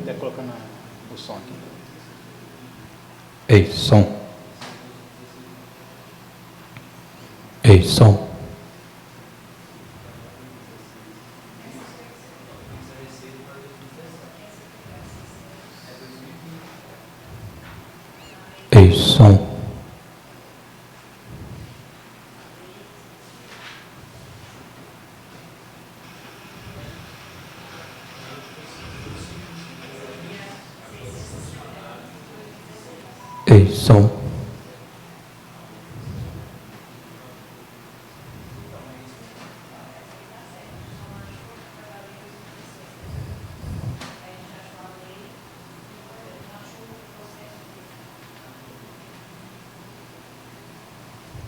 puder colocar o som aqui. Ei, som. Ei, som. Ei, som. Ei, som.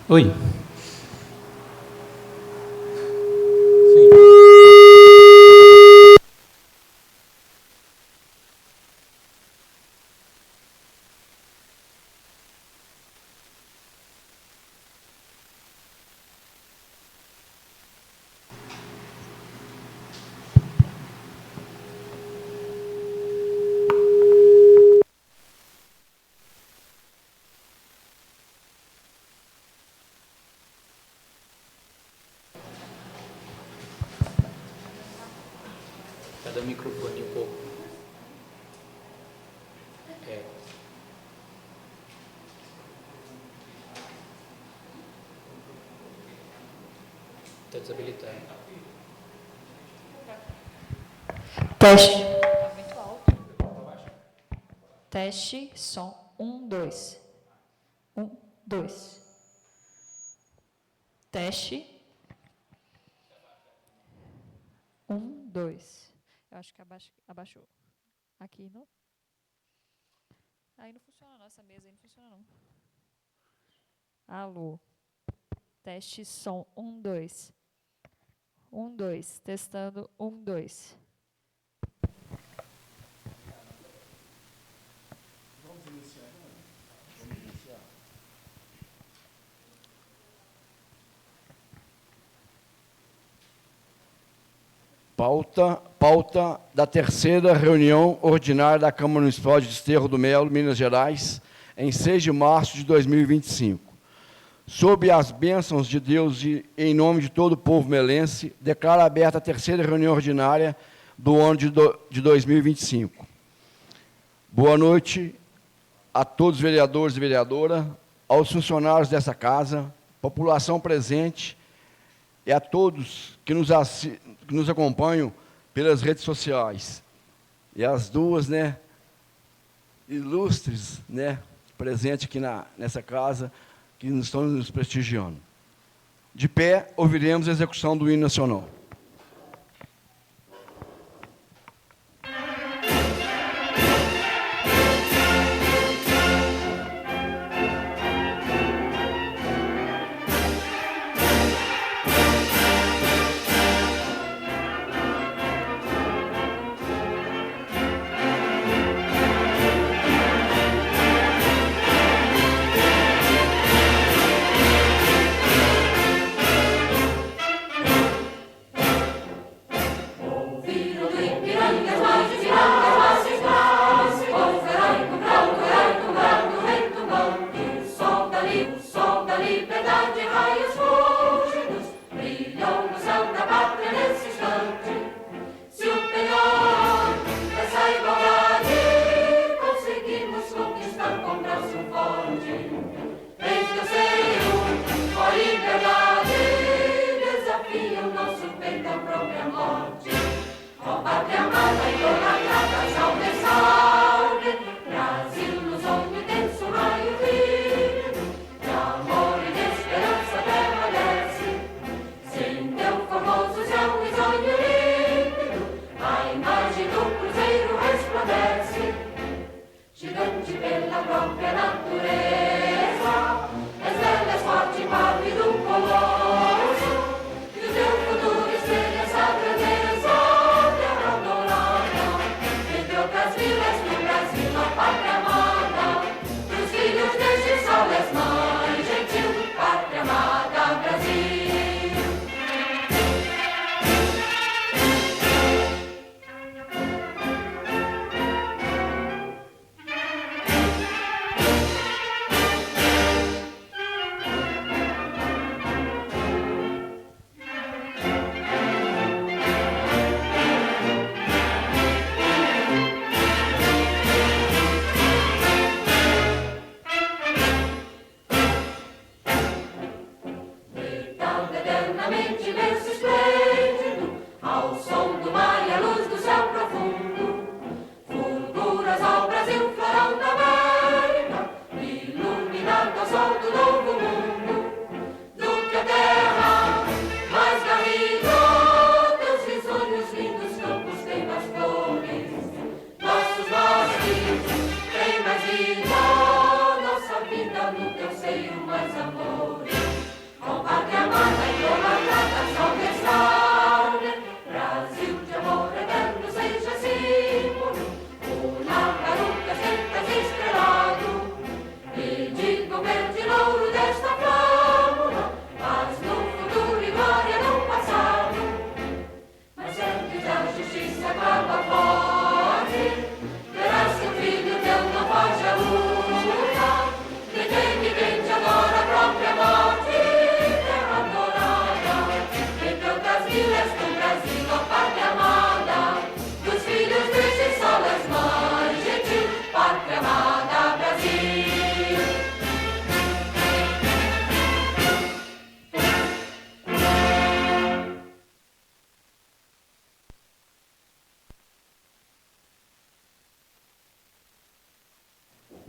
Oi. Cada microfone um pouco. Está desabilitado. Teste. Está muito alto. Teste, som. 1, 2. 1, 2. Teste. 1, 2. Eu acho que abaixou. Aqui não. Aí não funciona não, essa mesa aí não funciona não. Alô. Teste som. 1, 2. 1, 2. Testando. 1, 2. Vamos iniciar. Pauta da terceira reunião ordinária da Câmara Municipal de Desterro do Melo, Minas Gerais, em 6 de março de 2025. Sob as bênçãos de Deus e em nome de todo o povo melense, declaro aberta a terceira reunião ordinária do ano de 2025. Boa noite a todos os vereadores e vereadoras, aos funcionários dessa casa, população presente e a todos que nos acompanham pelas redes sociais. E as duas, ilustres, presentes aqui nessa casa, que estão nos prestigiando. De pé, ouviremos a execução do hino nacional.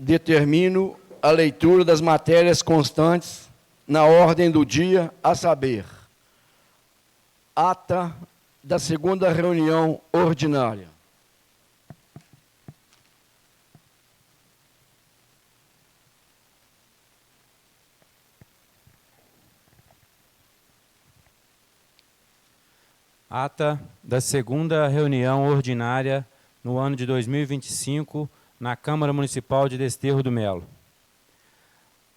determino a leitura das matérias constantes na ordem do dia, a saber, ata da segunda reunião ordinária. Ata da segunda reunião ordinária no ano de 2025 na Câmara Municipal de Desterro do Melo.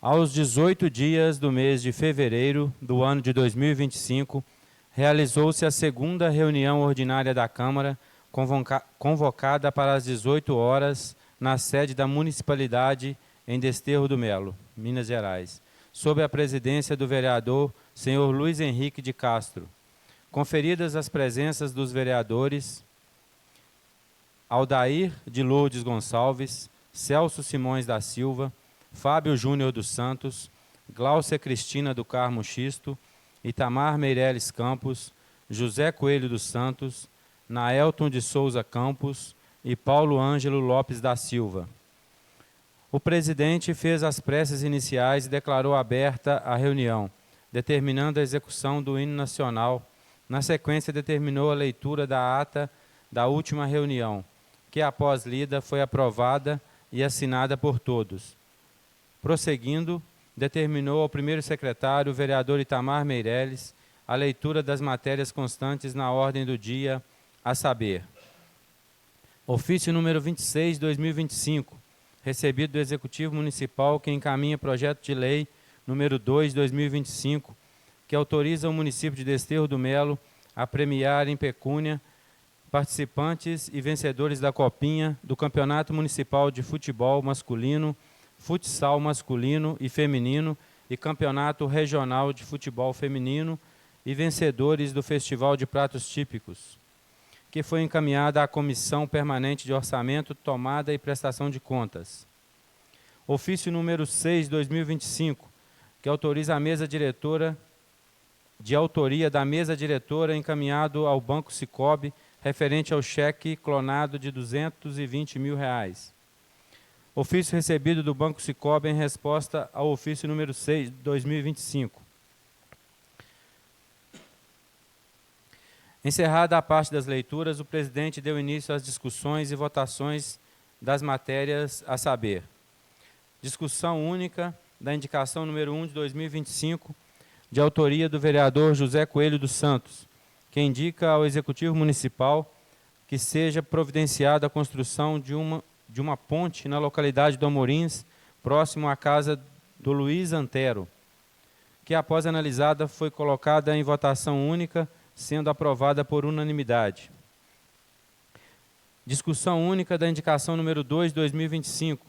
Aos 18 dias do mês de fevereiro do ano de 2025, realizou-se a segunda reunião ordinária da Câmara, convocada para as 18 horas na sede da Municipalidade em Desterro do Melo, Minas Gerais, sob a presidência do vereador senhor Luiz Henrique de Castro. Conferidas as presenças dos vereadores Aldair de Lourdes Gonçalves, Celso Simões da Silva, Fábio Júnior dos Santos, Gláucia Cristina do Carmo Xisto, Itamar Meireles Campos, José Coelho dos Santos, Naelton de Souza Campos e Paulo Ângelo Lopes da Silva. O presidente fez as preces iniciais e declarou aberta a reunião, determinando a execução do hino nacional. Na sequência, determinou a leitura da ata da última reunião, que, após lida, foi aprovada e assinada por todos. Prosseguindo, determinou ao primeiro secretário, o vereador Itamar Meireles, a leitura das matérias constantes na ordem do dia, a saber, ofício número 26, 2025, recebido do Executivo Municipal, que encaminha projeto de lei número 2, 2025, que autoriza o município de Desterro do Melo a premiar em pecúnia participantes e vencedores da Copinha do Campeonato Municipal de Futebol Masculino, Futsal Masculino e Feminino e Campeonato Regional de Futebol Feminino e vencedores do Festival de Pratos Típicos, que foi encaminhada à Comissão Permanente de Orçamento, Tomada e Prestação de Contas. Ofício número 6, 2025, que autoriza a mesa diretora, de autoria da mesa diretora, encaminhado ao Banco Sicoob, referente ao cheque clonado de R$220 mil. Ofício recebido do Banco Sicoob em resposta ao ofício número 6, 2025. Encerrada a parte das leituras, o presidente deu início às discussões e votações das matérias, a saber, discussão única da indicação número 1 de 2025, de autoria do vereador José Coelho dos Santos, que indica ao Executivo Municipal que seja providenciada a construção de uma ponte na localidade de Amorins, próximo à casa do Luiz Antero, que, após analisada, foi colocada em votação única, sendo aprovada por unanimidade. Discussão única da indicação número 2, 2025,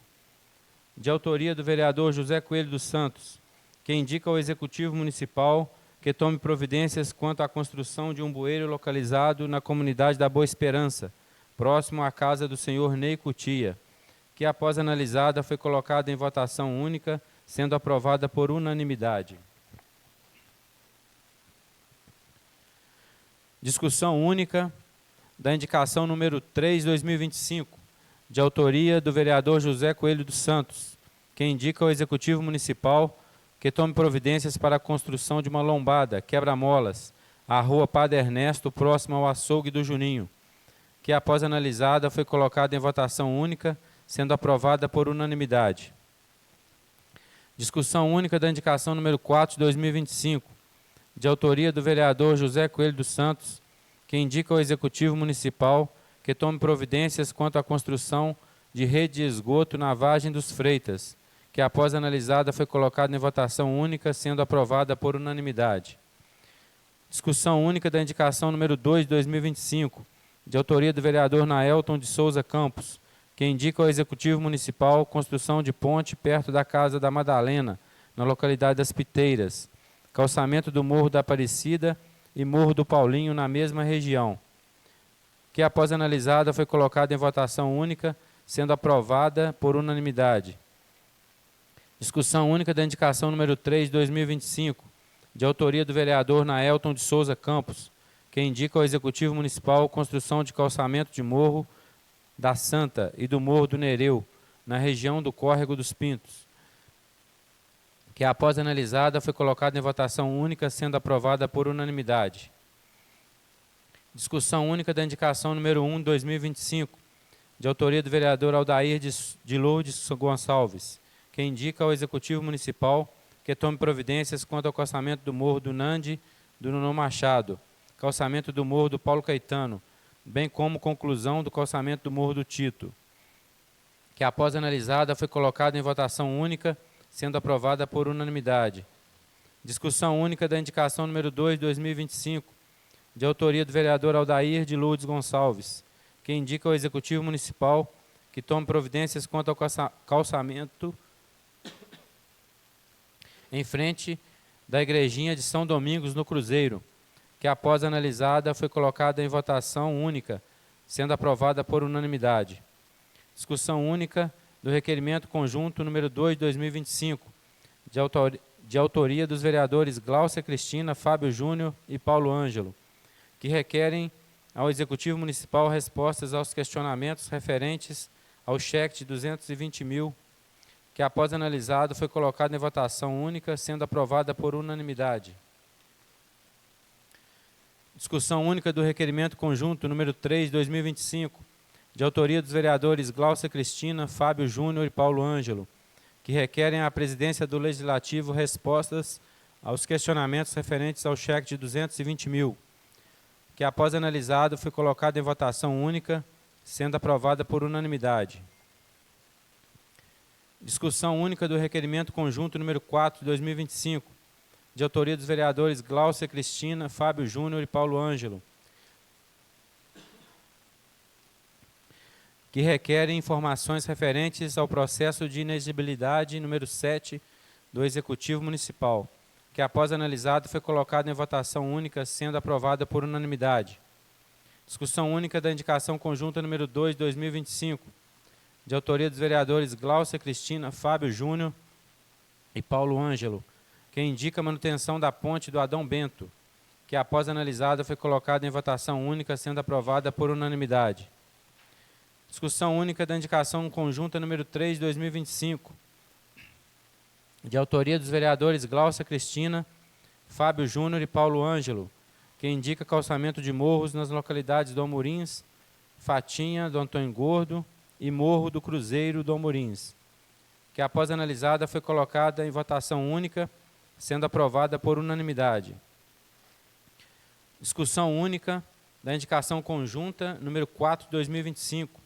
de autoria do vereador José Coelho dos Santos, que indica ao Executivo Municipal que tome providências quanto à construção de um bueiro localizado na comunidade da Boa Esperança, próximo à casa do senhor Ney Cutia, que, após analisada, foi colocada em votação única, sendo aprovada por unanimidade. Discussão única da indicação número 3, 2025, de autoria do vereador José Coelho dos Santos, que indica ao Executivo Municipal que tome providências para a construção de uma lombada, quebra-molas, à rua Padre Ernesto, próximo ao açougue do Juninho, que, após analisada, foi colocada em votação única, sendo aprovada por unanimidade. Discussão única da indicação número 4 de 2025, de autoria do vereador José Coelho dos Santos, que indica ao Executivo Municipal que tome providências quanto à construção de rede de esgoto na Vargem dos Freitas, que, após analisada, foi colocada em votação única, sendo aprovada por unanimidade. Discussão única da indicação número 2 de 2025, de autoria do vereador Naelton de Souza Campos, que indica ao Executivo Municipal construção de ponte perto da Casa da Madalena, na localidade das Piteiras, calçamento do Morro da Aparecida e Morro do Paulinho, na mesma região, que, após analisada, foi colocada em votação única, sendo aprovada por unanimidade. Discussão única da indicação número 3 de 2025, de autoria do vereador Naelton de Souza Campos, que indica ao Executivo Municipal construção de calçamento de Morro da Santa e do Morro do Nereu, na região do Córrego dos Pintos, que após analisada foi colocada em votação única, sendo aprovada por unanimidade. Discussão única da indicação número 1, 2025, de autoria do vereador Aldair de Lourdes Gonçalves, que indica ao Executivo Municipal que tome providências quanto ao calçamento do Morro do Nandi, do Nuno Machado, calçamento do Morro do Paulo Caetano, bem como conclusão do calçamento do Morro do Tito, que após analisada foi colocada em votação única, sendo aprovada por unanimidade. Discussão única da indicação número 2, 2025, de autoria do vereador Aldair de Lourdes Gonçalves, que indica ao Executivo Municipal que tome providências quanto ao calçamento em frente da Igrejinha de São Domingos, no Cruzeiro, que após analisada foi colocada em votação única, sendo aprovada por unanimidade. Discussão única do requerimento conjunto número 2, 2025, de autoria dos vereadores Gláucia Cristina, Fábio Júnior e Paulo Ângelo, que requerem ao Executivo Municipal respostas aos questionamentos referentes ao cheque de 220 mil, que após analisado foi colocado em votação única, sendo aprovada por unanimidade. Discussão única do requerimento conjunto número 3, 2025, de autoria dos vereadores Gláucia Cristina, Fábio Júnior e Paulo Ângelo, que requerem à presidência do Legislativo respostas aos questionamentos referentes ao cheque de 220 mil, que após analisado foi colocado em votação única, sendo aprovada por unanimidade. Discussão única do requerimento conjunto número 4, 2025, de autoria dos vereadores Gláucia Cristina, Fábio Júnior e Paulo Ângelo, que requerem informações referentes ao processo de inexigibilidade número 7 do Executivo Municipal, que após analisado foi colocado em votação única, sendo aprovada por unanimidade. Discussão única da indicação conjunta número 2, 2025, de autoria dos vereadores Gláucia Cristina, Fábio Júnior e Paulo Ângelo, que indica a manutenção da ponte do Adão Bento, que após analisada foi colocada em votação única, sendo aprovada por unanimidade. Discussão única da indicação conjunta número 3, 2025, de autoria dos vereadores Gláucia Cristina, Fábio Júnior e Paulo Ângelo, que indica calçamento de morros nas localidades do Almorins, Fatinha, do Antônio Gordo e Morro do Cruzeiro do Almorins, que após analisada foi colocada em votação única, sendo aprovada por unanimidade. Discussão única da indicação conjunta número 4, 2025,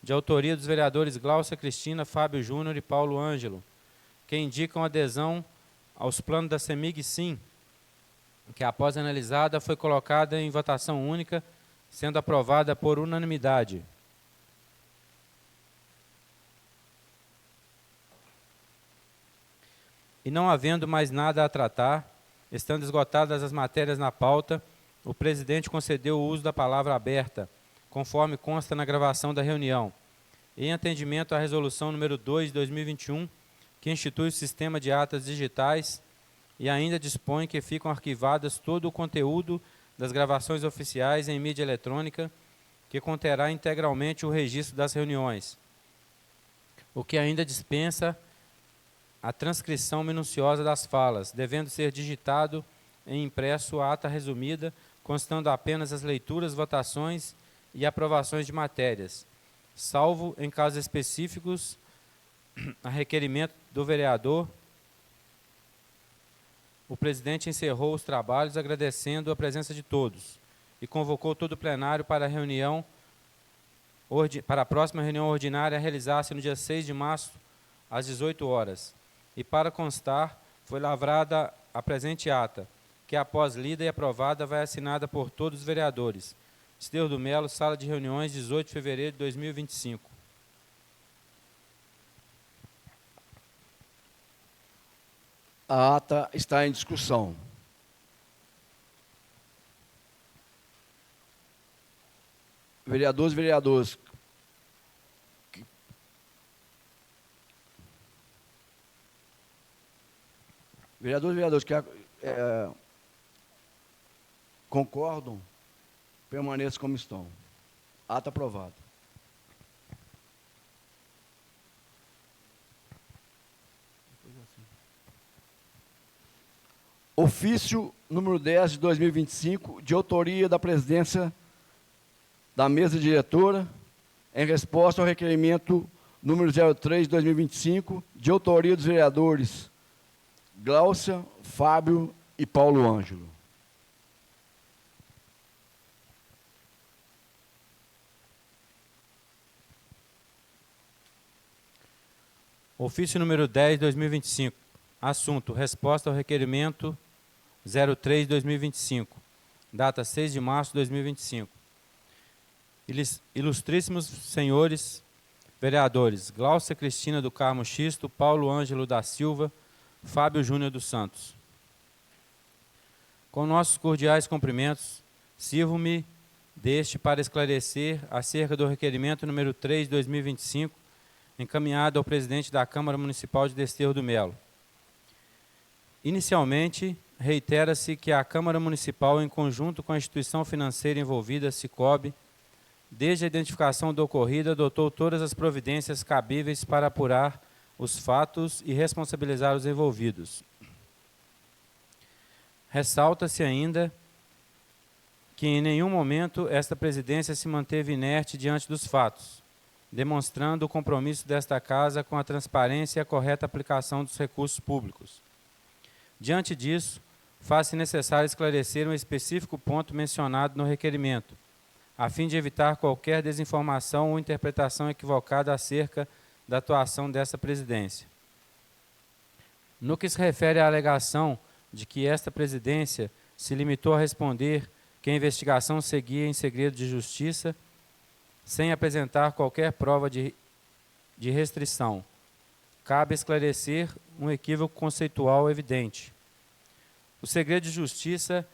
de autoria dos vereadores Gláucia Cristina, Fábio Júnior e Paulo Ângelo, que indicam adesão aos planos da CEMIG-SIM, que após analisada foi colocada em votação única, sendo aprovada por unanimidade. E não havendo mais nada a tratar, estando esgotadas as matérias na pauta, o presidente concedeu o uso da palavra aberta, conforme consta na gravação da reunião, em atendimento à resolução número 2, 2021, que institui o sistema de atas digitais e ainda dispõe que ficam arquivadas todo o conteúdo das gravações oficiais em mídia eletrônica, que conterá integralmente o registro das reuniões, o que ainda dispensa a transcrição minuciosa das falas, devendo ser digitado em impresso a ata resumida, constando apenas as leituras, votações e aprovações de matérias, salvo em casos específicos a requerimento do vereador. O presidente encerrou os trabalhos agradecendo a presença de todos e convocou todo o plenário para a próxima reunião ordinária a realizar-se no dia 6 de março, às 18 horas. E para constar, foi lavrada a presente ata, que após lida e aprovada vai assinada por todos os vereadores. Esteiro do Melo, Sala de Reuniões, 18 de fevereiro de 2025. A ata está em discussão. Vereadores e vereadoras, que concordam, permaneçam como estão. Ata aprovada. Ofício número 10 de 2025, de autoria da presidência da mesa diretora, em resposta ao requerimento número 03 de 2025, de autoria dos vereadores Gláucia, Fábio e Paulo Ângelo. Ofício número 10, 2025. Assunto: resposta ao requerimento 03, 2025. Data 6 de março de 2025. Ilustríssimos senhores vereadores Gláucia Cristina do Carmo Xisto, Paulo Ângelo da Silva, Fábio Júnior dos Santos. Com nossos cordiais cumprimentos, sirvo-me deste para esclarecer acerca do requerimento número 3, 2025, encaminhado ao presidente da Câmara Municipal de Desterro do Melo. Inicialmente, reitera-se que a Câmara Municipal, em conjunto com a instituição financeira envolvida, Sicob, desde a identificação do ocorrido, adotou todas as providências cabíveis para apurar os fatos e responsabilizar os envolvidos. Ressalta-se ainda que em nenhum momento esta presidência se manteve inerte diante dos fatos, demonstrando o compromisso desta Casa com a transparência e a correta aplicação dos recursos públicos. Diante disso, faz-se necessário esclarecer um específico ponto mencionado no requerimento, a fim de evitar qualquer desinformação ou interpretação equivocada acerca da atuação dessa presidência. No que se refere à alegação de que esta presidência se limitou a responder que a investigação seguia em segredo de justiça, sem apresentar qualquer prova de restrição, cabe esclarecer um equívoco conceitual evidente. O segredo de justiça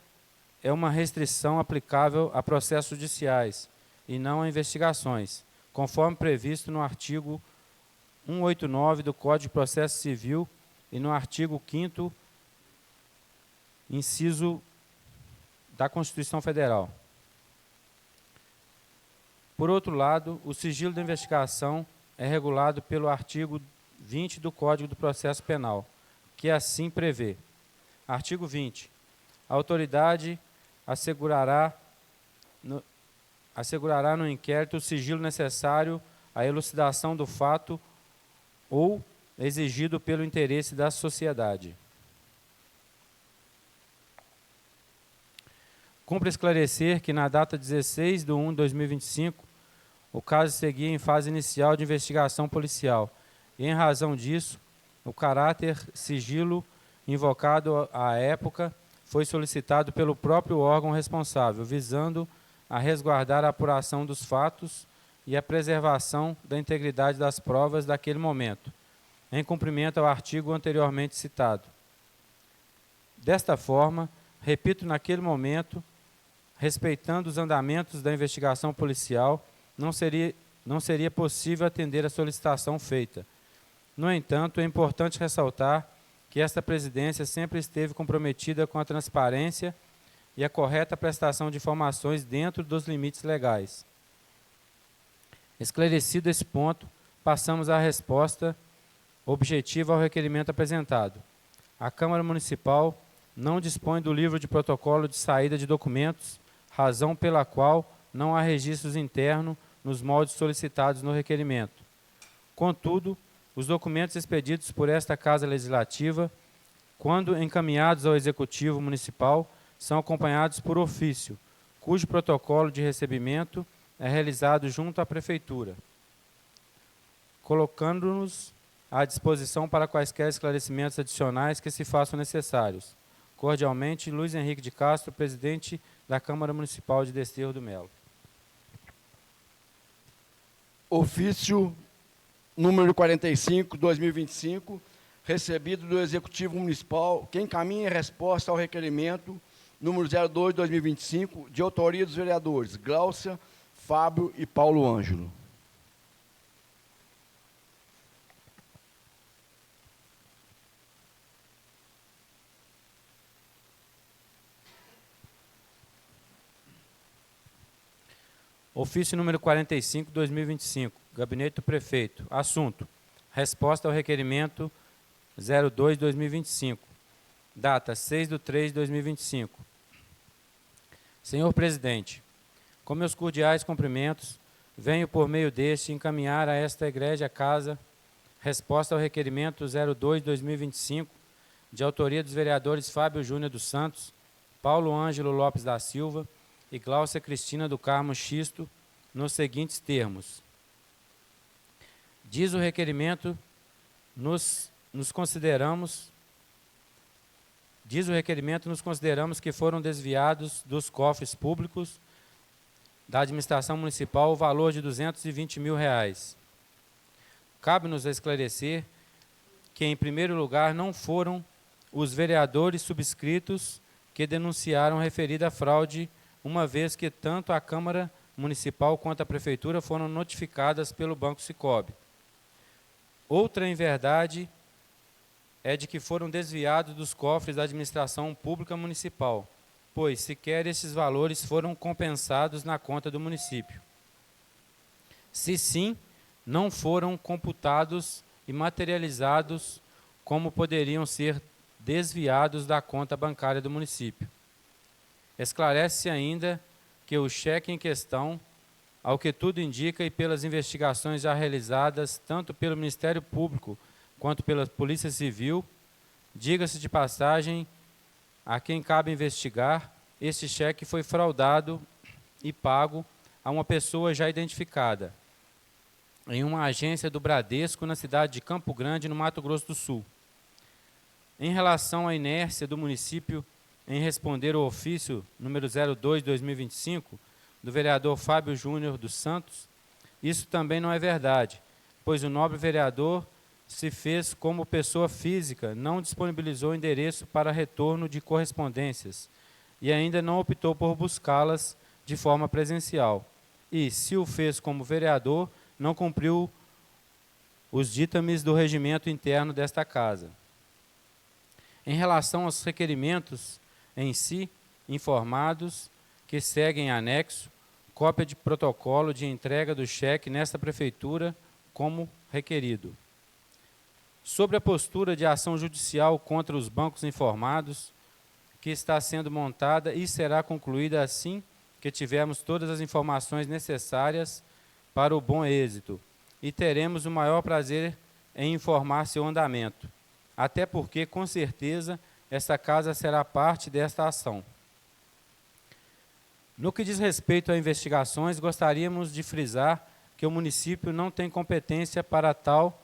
é uma restrição aplicável a processos judiciais e não a investigações, conforme previsto no artigo 189 do Código de Processo Civil e no artigo 5º, inciso da Constituição Federal. Por outro lado, o sigilo da investigação é regulado pelo artigo 20 do Código do Processo Penal, que assim prevê. Artigo 20. A autoridade assegurará no inquérito o sigilo necessário à elucidação do fato ou exigido pelo interesse da sociedade. Cumpre esclarecer que na data 16 de 1 de 2025, o caso seguia em fase inicial de investigação policial e, em razão disso, o caráter sigilo invocado à época foi solicitado pelo próprio órgão responsável, visando a resguardar a apuração dos fatos e a preservação da integridade das provas daquele momento, em cumprimento ao artigo anteriormente citado. Desta forma, repito, naquele momento, respeitando os andamentos da investigação policial, não seria possível atender a solicitação feita. No entanto, é importante ressaltar que esta presidência sempre esteve comprometida com a transparência e a correta prestação de informações dentro dos limites legais. Esclarecido esse ponto, passamos à resposta objetiva ao requerimento apresentado. A Câmara Municipal não dispõe do livro de protocolo de saída de documentos, razão pela qual não há registros internos nos moldes solicitados no requerimento. Contudo, os documentos expedidos por esta Casa Legislativa, quando encaminhados ao Executivo Municipal, são acompanhados por ofício, cujo protocolo de recebimento é realizado junto à Prefeitura, colocando-nos à disposição para quaisquer esclarecimentos adicionais que se façam necessários. Cordialmente, Luiz Henrique de Castro, presidente da Câmara Municipal de Desterro do Melo. Ofício número 45, 2025, recebido do Executivo Municipal, que encaminha resposta ao requerimento número 02, 2025, de autoria dos vereadores Gláucia, Fábio e Paulo Ângelo. Ofício número 45, 2025, Gabinete do Prefeito. Assunto: resposta ao requerimento 02, 2025. data 6/3/2025. Senhor Presidente, com meus cordiais cumprimentos, venho por meio deste encaminhar a esta egrégia casa resposta ao requerimento 02/2025, de autoria dos vereadores Fábio Júnior dos Santos, Paulo Ângelo Lopes da Silva e Gláucia Cristina do Carmo Xisto, nos seguintes termos. Diz o requerimento, nos consideramos que foram desviados dos cofres públicos da administração municipal o valor de R$ 220 mil. Cabe-nos esclarecer que, em primeiro lugar, não foram os vereadores subscritos que denunciaram a referida fraude, uma vez que tanto a Câmara Municipal quanto a Prefeitura foram notificadas pelo Banco Sicoob. Outra inverdade é de que foram desviados dos cofres da administração pública municipal, pois sequer esses valores foram compensados na conta do município. Se sim, não foram computados e materializados como poderiam ser desviados da conta bancária do município. Esclarece-se ainda que o cheque em questão, ao que tudo indica e pelas investigações já realizadas tanto pelo Ministério Público quanto pela Polícia Civil, diga-se de passagem, a quem cabe investigar, este cheque foi fraudado e pago a uma pessoa já identificada em uma agência do Bradesco na cidade de Campo Grande, no Mato Grosso do Sul. Em relação à inércia do município em responder ao ofício número 02/2025 do vereador Fábio Júnior dos Santos, isso também não é verdade, pois o nobre vereador se fez como pessoa física, não disponibilizou endereço para retorno de correspondências e ainda não optou por buscá-las de forma presencial. E, se o fez como vereador, não cumpriu os ditames do regimento interno desta casa. Em relação aos requerimentos em si, informados, que seguem anexo, cópia de protocolo de entrega do cheque nesta prefeitura como requerido. Sobre a postura de ação judicial contra os bancos informados, que está sendo montada e será concluída assim que tivermos todas as informações necessárias para o bom êxito, e teremos o maior prazer em informar seu andamento, até porque, com certeza, esta casa será parte desta ação. No que diz respeito a investigações, gostaríamos de frisar que o município não tem competência para tal,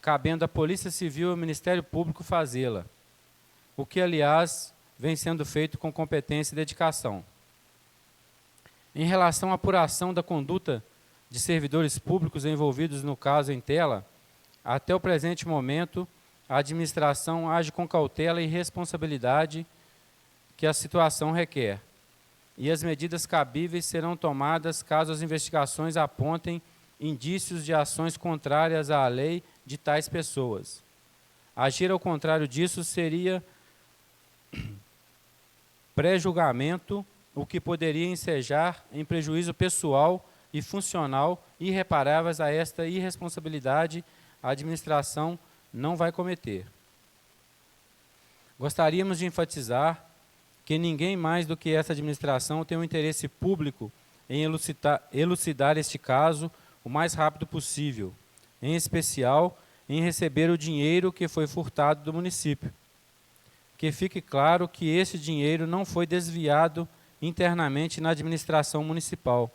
cabendo à Polícia Civil e ao Ministério Público fazê-la, o que, aliás, vem sendo feito com competência e dedicação. Em relação à apuração da conduta de servidores públicos envolvidos no caso em tela, até o presente momento, a administração age com cautela e responsabilidade que a situação requer, e as medidas cabíveis serão tomadas caso as investigações apontem indícios de ações contrárias à lei de tais pessoas. Agir ao contrário disso seria pré-julgamento, o que poderia ensejar em prejuízo pessoal e funcional irreparáveis a esta irresponsabilidade a administração não vai cometer. Gostaríamos de enfatizar que ninguém mais do que essa administração tem um interesse público em elucidar este caso o mais rápido possível, em especial em receber o dinheiro que foi furtado do município. Que fique claro que esse dinheiro não foi desviado internamente na administração municipal,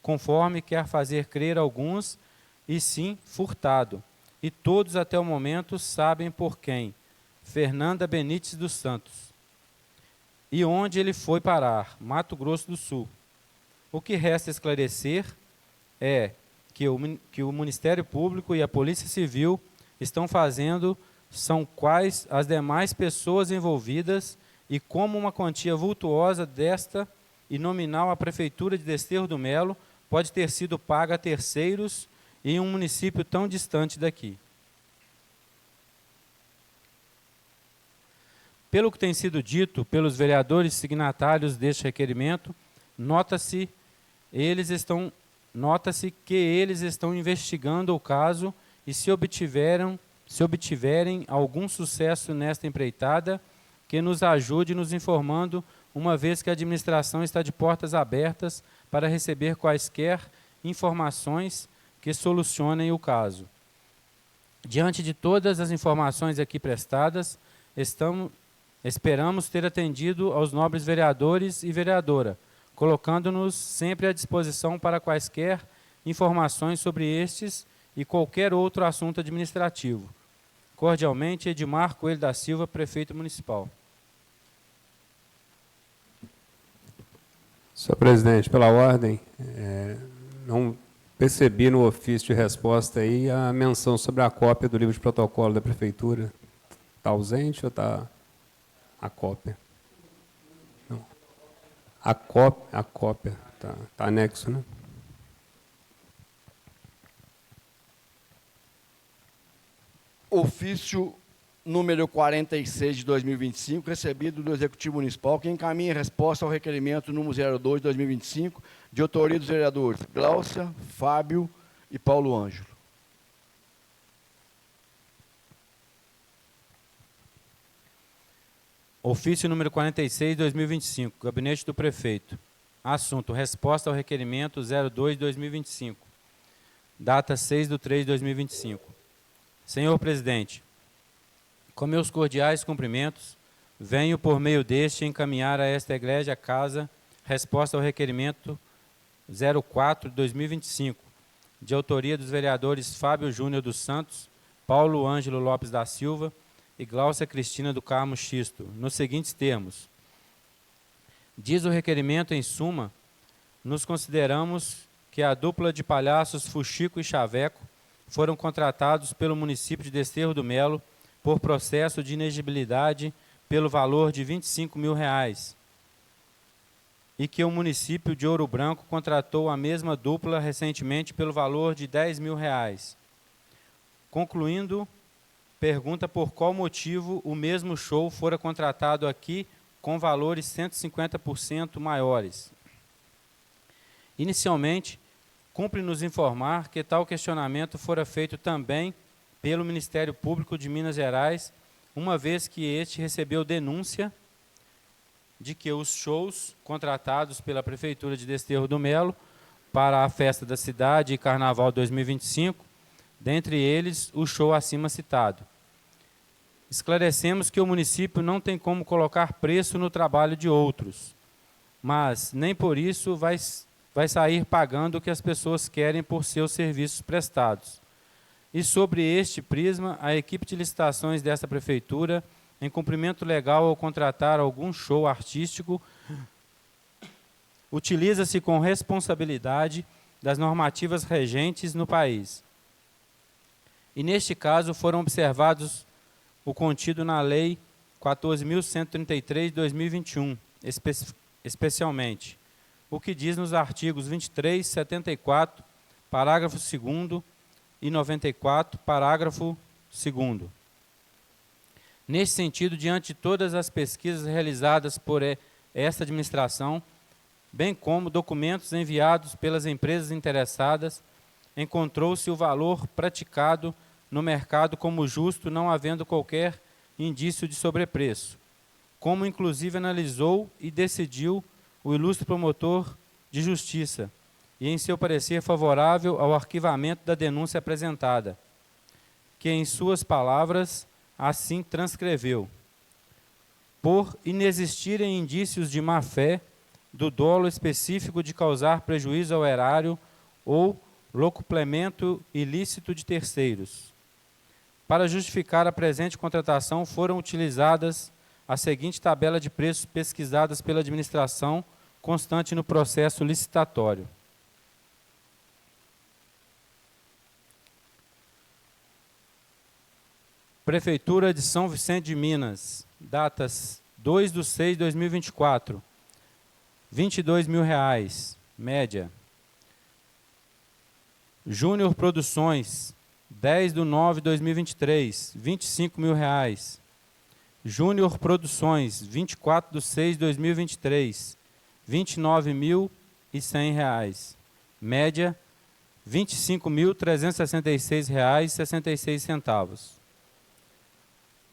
conforme quer fazer crer alguns, e sim furtado. E todos até o momento sabem por quem: Fernanda Benites dos Santos. E onde ele foi parar? Mato Grosso do Sul. O que resta esclarecer é que o Ministério Público e a Polícia Civil estão fazendo são quais as demais pessoas envolvidas e como uma quantia vultuosa desta e nominal à Prefeitura de Desterro do Melo pode ter sido paga a terceiros em um município tão distante daqui. Pelo que tem sido dito pelos vereadores signatários deste requerimento, nota-se que eles estão investigando o caso e, se obtiveram se obtiverem algum sucesso nesta empreitada, que nos ajude nos informando, uma vez que a administração está de portas abertas para receber quaisquer informações que solucionem o caso. Diante de todas as informações aqui prestadas, esperamos ter atendido aos nobres vereadores e vereadora, colocando-nos sempre à disposição para quaisquer informações sobre estes e qualquer outro assunto administrativo. Cordialmente, Edmar Coelho da Silva, Prefeito Municipal. Senhor presidente, pela ordem, não percebi no ofício de resposta aí a menção sobre a cópia do livro de protocolo da prefeitura. Está ausente ou está a cópia? Não. A cópia, tá anexo, né? Ofício número 46 de 2025, recebido do Executivo Municipal, que encaminha resposta ao requerimento número 02 de 2025, de autoria dos vereadores Gláucia, Fábio e Paulo Ângelo. Ofício número 46 de 2025, Gabinete do Prefeito. Assunto: resposta ao requerimento 02 de 2025. Data 6/3 de 2025. Senhor Presidente, com meus cordiais cumprimentos, venho por meio deste encaminhar a esta Egrégia Casa resposta ao requerimento 04 de 2025, de autoria dos vereadores Fábio Júnior dos Santos, Paulo Ângelo Lopes da Silva e Gláucia Cristina do Carmo Xisto, nos seguintes termos. Diz o requerimento, em suma, nos consideramos que a dupla de palhaços Fuxico e Chaveco foram contratados pelo município de Desterro do Melo por processo de inegibilidade pelo valor de R$ 25.000 e que o município de Ouro Branco contratou a mesma dupla recentemente pelo valor de R$ 10.000. Concluindo, pergunta por qual motivo o mesmo show fora contratado aqui com valores 150% maiores. Inicialmente, cumpre nos informar que tal questionamento fora feito também pelo Ministério Público de Minas Gerais, uma vez que este recebeu denúncia de que os shows contratados pela Prefeitura de Desterro do Melo para a Festa da Cidade e Carnaval 2025, dentre eles o show acima citado. Esclarecemos que o município não tem como colocar preço no trabalho de outros, mas nem por isso vai sair pagando o que as pessoas querem por seus serviços prestados. E sobre este prisma, a equipe de licitações desta prefeitura, em cumprimento legal ao contratar algum show artístico, utiliza-se com responsabilidade das normativas regentes no país. E neste caso foram observados o contido na Lei 14.133 de 2021, especialmente o que diz nos artigos 23, 74, parágrafo 2º e 94, parágrafo 2º. Neste sentido, diante de todas as pesquisas realizadas por esta administração, bem como documentos enviados pelas empresas interessadas, encontrou-se o valor praticado no mercado como justo, não havendo qualquer indício de sobrepreço, como inclusive analisou e decidiu o ilustre promotor de justiça, e em seu parecer favorável ao arquivamento da denúncia apresentada, que em suas palavras assim transcreveu: por inexistirem indícios de má-fé, do dolo específico de causar prejuízo ao erário ou locuplemento ilícito de terceiros. Para justificar a presente contratação foram utilizadas a seguinte tabela de preços pesquisadas pela administração, constante no processo licitatório. Prefeitura de São Vicente de Minas, datas 2/6/2024, R$ 22.000, média. Júnior Produções, 10/9/2023, R$ 25.000. Júnior Produções, 24/6/2023, R$ 29.100, média R$ 25.366,66.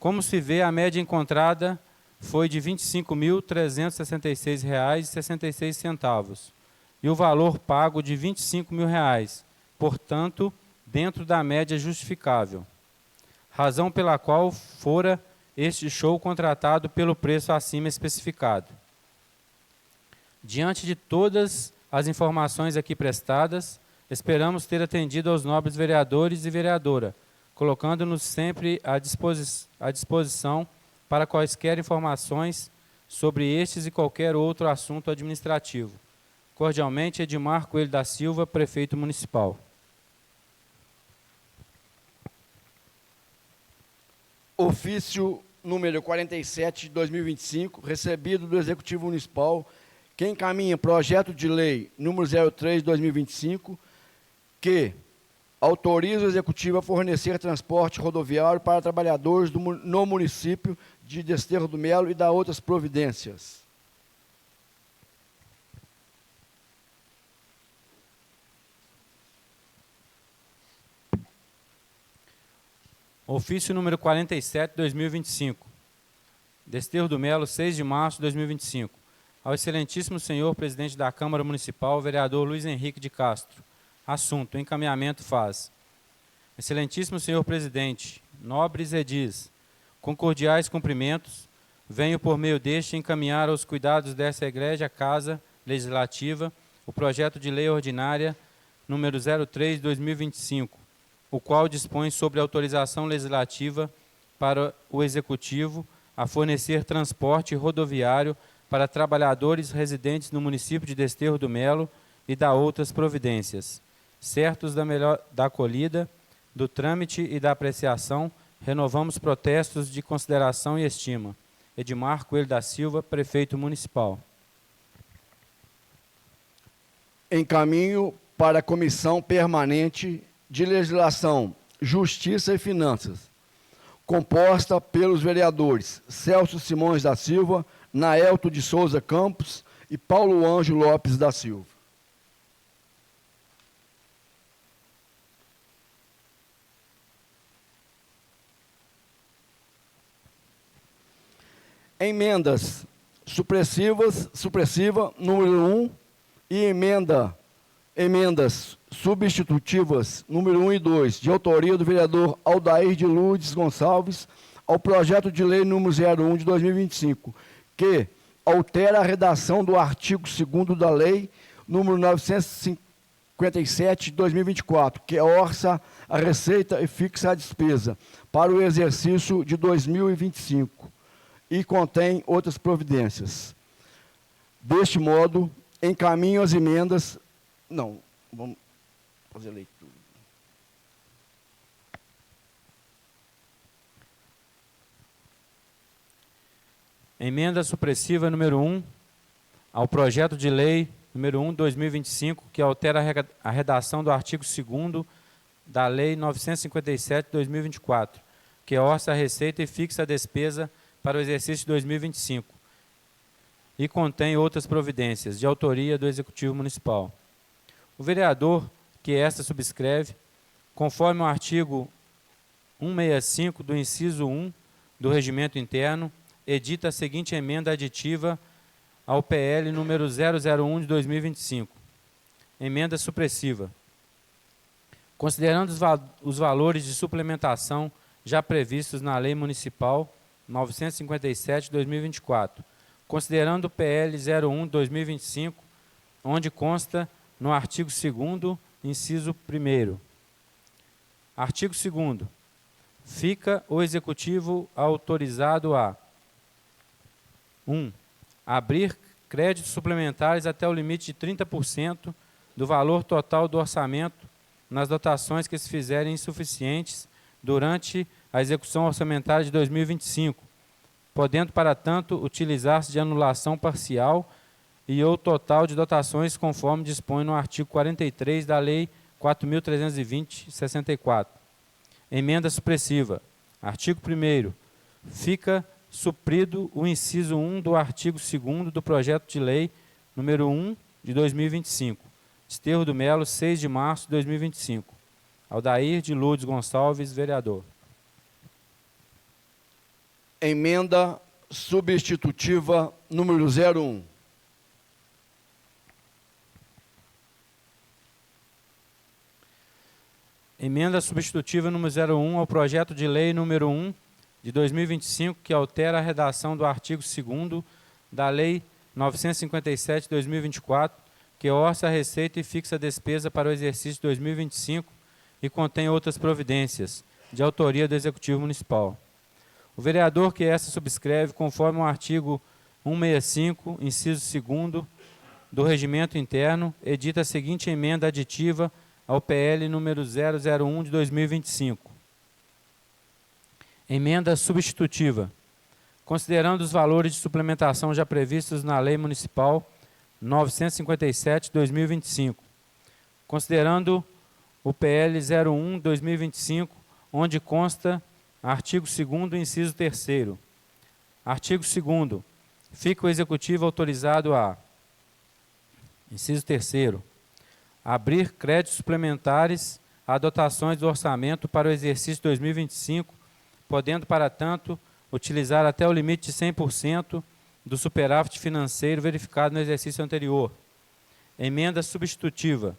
Como se vê, a média encontrada foi de R$ 25.366,66 e o valor pago de R$ 25.000, portanto, dentro da média justificável. Razão pela qual fora este show contratado pelo preço acima especificado. Diante de todas as informações aqui prestadas, esperamos ter atendido aos nobres vereadores e vereadora, colocando-nos sempre à disposição para quaisquer informações sobre estes e qualquer outro assunto administrativo. Cordialmente, Edmar Coelho da Silva, Prefeito Municipal. Ofício número 47 de 2025, recebido do Executivo Municipal, que encaminha projeto de lei número 03 de 2025, que autoriza o Executivo a fornecer transporte rodoviário para trabalhadores no município de Desterro do Melo e da outras providências. Ofício número 47, 2025. Desterro do Melo, 6 de março de 2025. Ao excelentíssimo senhor presidente da Câmara Municipal, vereador Luiz Henrique de Castro. Assunto: encaminhamento faz. Excelentíssimo senhor presidente, nobres edis, com cordiais cumprimentos, venho por meio deste encaminhar aos cuidados dessa egrégia Casa Legislativa o projeto de lei ordinária número 03 de 2025, o qual dispõe sobre autorização legislativa para o Executivo a fornecer transporte rodoviário para trabalhadores residentes no município de Desterro do Melo e da outras providências. Certos da acolhida, do trâmite e da apreciação, renovamos protestos de consideração e estima. Edmar Coelho da Silva, Prefeito Municipal. Encaminho para a Comissão Permanente de Legislação, Justiça e Finanças, composta pelos vereadores Celso Simões da Silva, Naelto de Souza Campos e Paulo Ângelo Lopes da Silva. Emendas supressiva número 1 e emendas substitutivas número 1 e 2, de autoria do vereador Aldair de Lourdes Gonçalves, ao projeto de lei número 01 de 2025, que altera a redação do artigo 2º da lei número 957 de 2024, que orça a receita e fixa a despesa para o exercício de 2025 e contém outras providências. Deste modo, encaminho as emendas... Não, vamos fazer a leitura. Emenda supressiva número 1 ao projeto de lei número 1 de 2025, que altera a redação do artigo 2º da lei 957 de 2024, que orça a receita e fixa a despesa para o exercício de 2025 e contém outras providências, de autoria do Executivo Municipal. O vereador que esta subscreve, conforme o artigo 165 do inciso 1 do Regimento Interno, edita a seguinte emenda aditiva ao PL número 001 de 2025. Emenda supressiva. Considerando os valores de suplementação já previstos na Lei Municipal 957 de 2024, considerando o PL 01 de 2025, onde consta no artigo 2º, inciso 1º. Artigo 2º. Fica o Executivo autorizado a 1. Abrir créditos suplementares até o limite de 30% do valor total do orçamento nas dotações que se fizerem insuficientes durante a execução orçamentária de 2025, podendo, para tanto, utilizar-se de anulação parcial e ou total de dotações, conforme dispõe no artigo 43 da Lei 4.320/64. Emenda supressiva. Artigo 1º. Fica suprido o inciso 1 do artigo 2º do projeto de lei número 1 de 2025. Desterro do Melo, 6 de março de 2025. Aldair de Lourdes Gonçalves, vereador. Emenda substitutiva número 01. Emenda substitutiva número 01 ao projeto de lei número 1 de 2025, que altera a redação do artigo 2º da Lei 957 de 2024, que orça a receita e fixa a despesa para o exercício 2025 e contém outras providências, de autoria do Executivo Municipal. O vereador que essa subscreve, conforme o artigo 165, inciso 2º do Regimento Interno, edita a seguinte emenda aditiva ao PL número 001 de 2025. Emenda substitutiva. Considerando os valores de suplementação já previstos na Lei Municipal 957 de 2025, considerando o PL 01 de 2025, onde consta artigo 2º, inciso 3º. Artigo 2º. Fica o Executivo autorizado a, inciso 3º, abrir créditos suplementares a dotações do orçamento para o exercício 2025, podendo, para tanto, utilizar até o limite de 100% do superávit financeiro verificado no exercício anterior. Emenda substitutiva.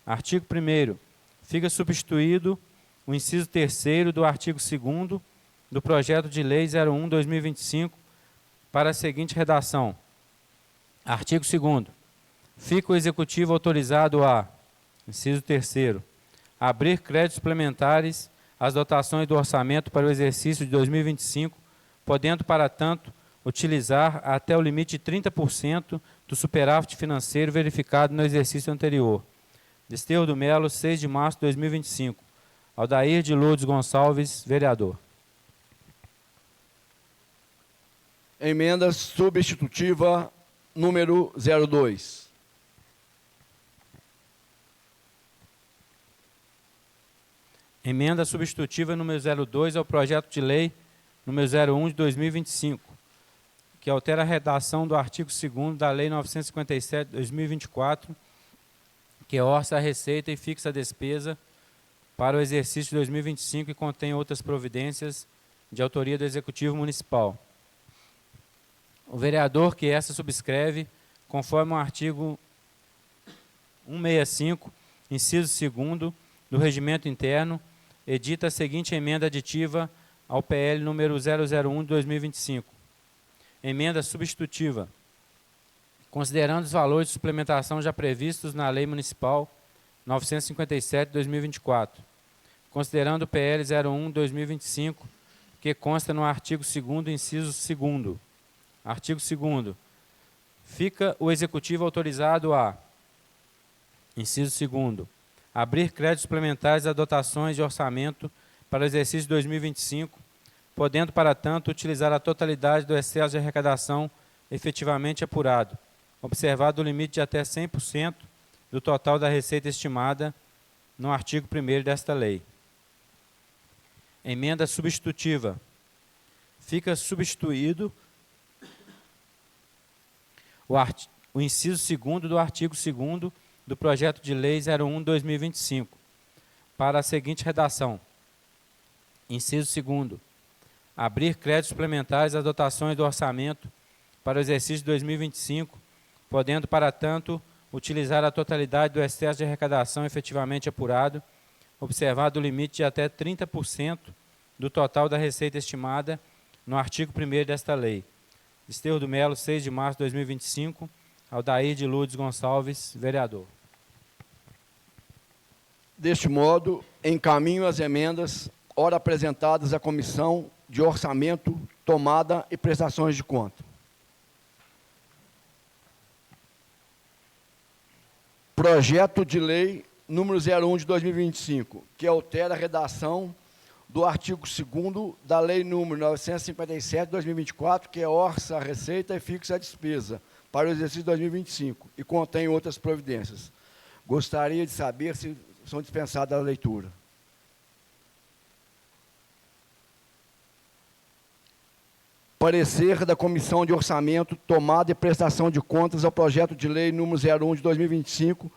Artigo 1º. Fica substituído o inciso 3º do artigo 2º do projeto de lei 01/2025 para a seguinte redação. Artigo 2º. Fica o Executivo autorizado a, inciso 3º, abrir créditos suplementares às dotações do orçamento para o exercício de 2025, podendo, para tanto, utilizar até o limite de 30% do superávit financeiro verificado no exercício anterior. Desterro do Melo, 6 de março de 2025. Aldair de Lourdes Gonçalves, vereador. Emenda substitutiva número 02. Emenda substitutiva número 02 ao projeto de lei número 01 de 2025, que altera a redação do artigo 2º da Lei 957 de 2024, que orça a receita e fixa a despesa para o exercício de 2025 e contém outras providências de autoria do Executivo Municipal. O vereador que essa subscreve, conforme o artigo 165, inciso 2º do Regimento Interno, edita a seguinte emenda aditiva ao PL número 001 de 2025. Emenda substitutiva. Considerando os valores de suplementação já previstos na Lei Municipal 957 de 2024, considerando o PL 01 de 2025, que consta no artigo 2º, inciso 2º. Artigo 2º. Fica o Executivo autorizado a, inciso 2º, abrir créditos suplementares a dotações de orçamento para o exercício 2025, podendo, para tanto, utilizar a totalidade do excesso de arrecadação efetivamente apurado, observado o limite de até 100% do total da receita estimada no artigo 1º desta lei. Emenda substitutiva. Fica substituído o inciso 2º do artigo 2º do projeto de lei 01/2025, para a seguinte redação. Inciso 2º. Abrir créditos suplementares às dotações do orçamento para o exercício 2025, podendo, para tanto, utilizar a totalidade do excesso de arrecadação efetivamente apurado, observado o limite de até 30% do total da receita estimada no artigo 1º desta lei. Desterro do Melo, 6 de março de 2025. Aldair de Lourdes Gonçalves, vereador. Deste modo, encaminho as emendas, ora apresentadas à Comissão de Orçamento, Tomada e Prestações de Conta. Projeto de Lei número 01 de 2025, que altera a redação do artigo 2º da Lei número 957 de 2024, que orça a receita e fixa a despesa para o exercício 2025 e contém outras providências. Gostaria de saber se são dispensadas a leitura. Parecer da Comissão de Orçamento, Tomada e Prestação de Contas ao projeto de lei número 01 de 2025,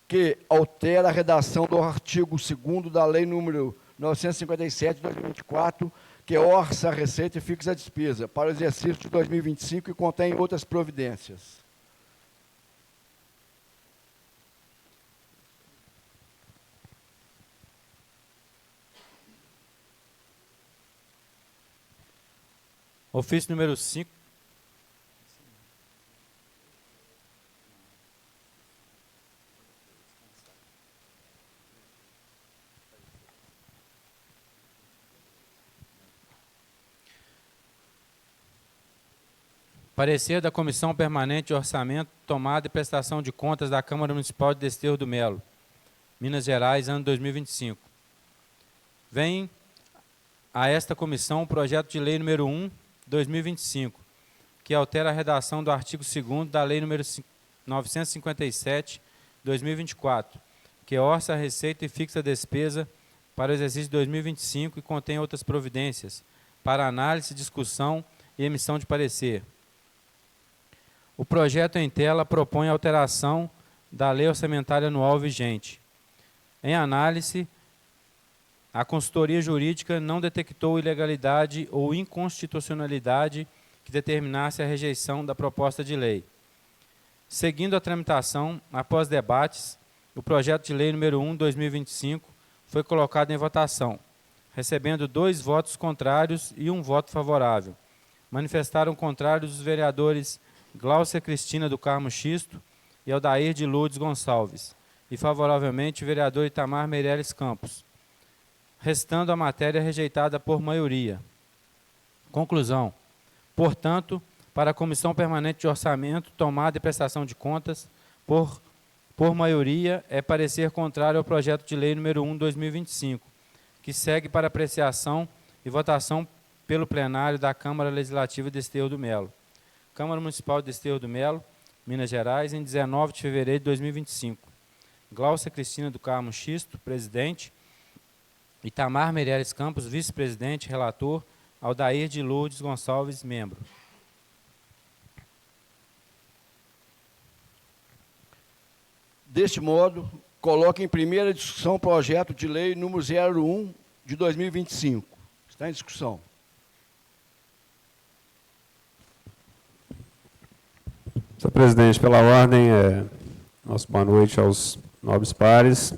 que altera a redação do artigo 2º da Lei número 957 de 2024, que orça a receita e fixa a despesa para o exercício de 2025 e contém outras providências. Ofício número 5. Parecer da Comissão Permanente de Orçamento, Tomada e Prestação de Contas da Câmara Municipal de Desterro do Melo, Minas Gerais, ano 2025. Vem a esta comissão o projeto de lei número 1, 2025, que altera a redação do artigo 2º da lei número 957, 2024, que orça a receita e fixa a despesa para o exercício de 2025 e contém outras providências para análise, discussão e emissão de parecer. O projeto em tela propõe alteração da lei orçamentária anual vigente. Em análise, a consultoria jurídica não detectou ilegalidade ou inconstitucionalidade que determinasse a rejeição da proposta de lei. Seguindo a tramitação, após debates, o projeto de lei número 1, 2025, foi colocado em votação, recebendo 2 votos contrários e 1 voto favorável. Manifestaram contrários os vereadores Gláucia Cristina do Carmo Xisto e Aldair de Lourdes Gonçalves, e favoravelmente o vereador Itamar Meireles Campos, restando a matéria rejeitada por maioria. Conclusão. Portanto, para a Comissão Permanente de Orçamento, Tomada e Prestação de Contas, por maioria, é parecer contrário ao projeto de lei número 1, 2025, que segue para apreciação e votação pelo plenário da Câmara Legislativa de Desterro do Melo. Câmara Municipal de Desterro do Melo, Minas Gerais, em 19 de fevereiro de 2025. Gláucia Cristina do Carmo Xisto, presidente. Itamar Meireles Campos, vice-presidente, relator. Aldair de Lourdes Gonçalves, membro. Deste modo, coloco em primeira discussão o projeto de lei número 01 de 2025. Está em discussão. Senhor presidente, pela ordem, nossa boa noite aos nobres pares,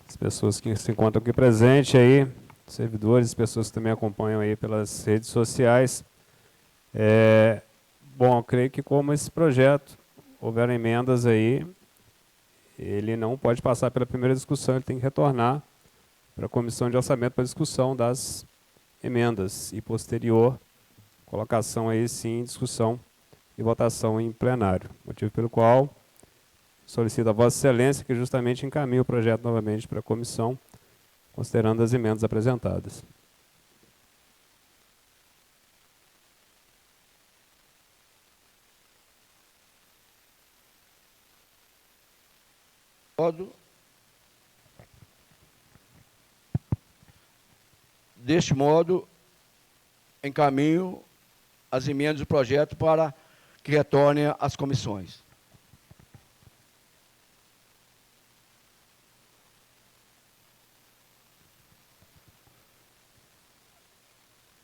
as pessoas que se encontram aqui presentes aí, servidores, pessoas que também acompanham aí pelas redes sociais. Bom, eu creio que como esse projeto houveram emendas aí, ele não pode passar pela primeira discussão, ele tem que retornar para a Comissão de Orçamento para discussão das emendas e posterior colocação aí sim em discussão e votação em plenário, motivo pelo qual solicito a Vossa Excelência que justamente encaminhe o projeto novamente para a comissão, considerando as emendas apresentadas. Deste modo, encaminho as emendas do projeto para que retornem às comissões.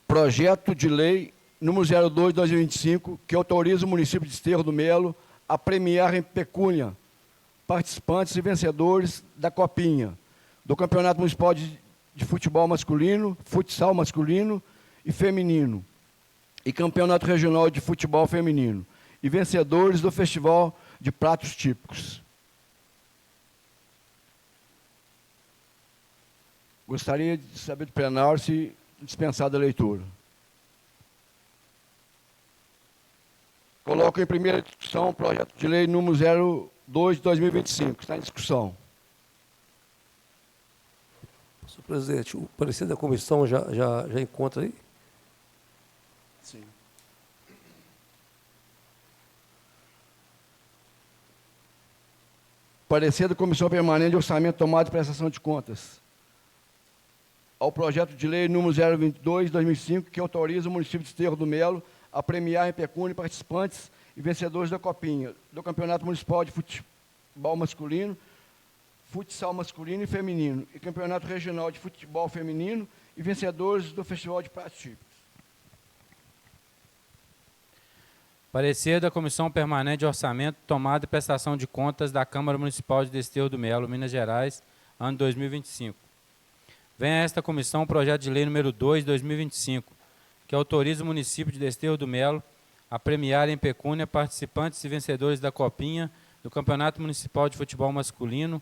Projeto de lei número 02 de 2025, que autoriza o município de Desterro do Melo a premiar em pecúnia participantes e vencedores da Copinha, do Campeonato Municipal de Futebol Masculino, Futsal Masculino e Feminino, e Campeonato Regional de Futebol Feminino, e vencedores do Festival de Pratos Típicos. Gostaria de saber do plenário se dispensada a leitura. Coloco em primeira discussão o projeto de lei número 02 de 2025. Está em discussão. Senhor presidente, o parecer da comissão já encontra aí? Sim. Parecer da Comissão Permanente de Orçamento, Tomada e Prestação de Contas ao projeto de lei número 022 de 2005, que autoriza o município de Desterro do Melo a premiar em pecúnia participantes e vencedores da Copinha, do Campeonato Municipal de Futebol Masculino, futsal masculino e feminino, e campeonato regional de futebol feminino, e vencedores do Festival de Pratos Típicos. Parecer da Comissão Permanente de Orçamento, Tomada e Prestação de Contas da Câmara Municipal de Desterro do Melo, Minas Gerais, ano 2025. Vem a esta comissão o projeto de lei número 2, 2025, que autoriza o município de Desterro do Melo a premiar em pecúnia participantes e vencedores da Copinha do Campeonato Municipal de Futebol Masculino,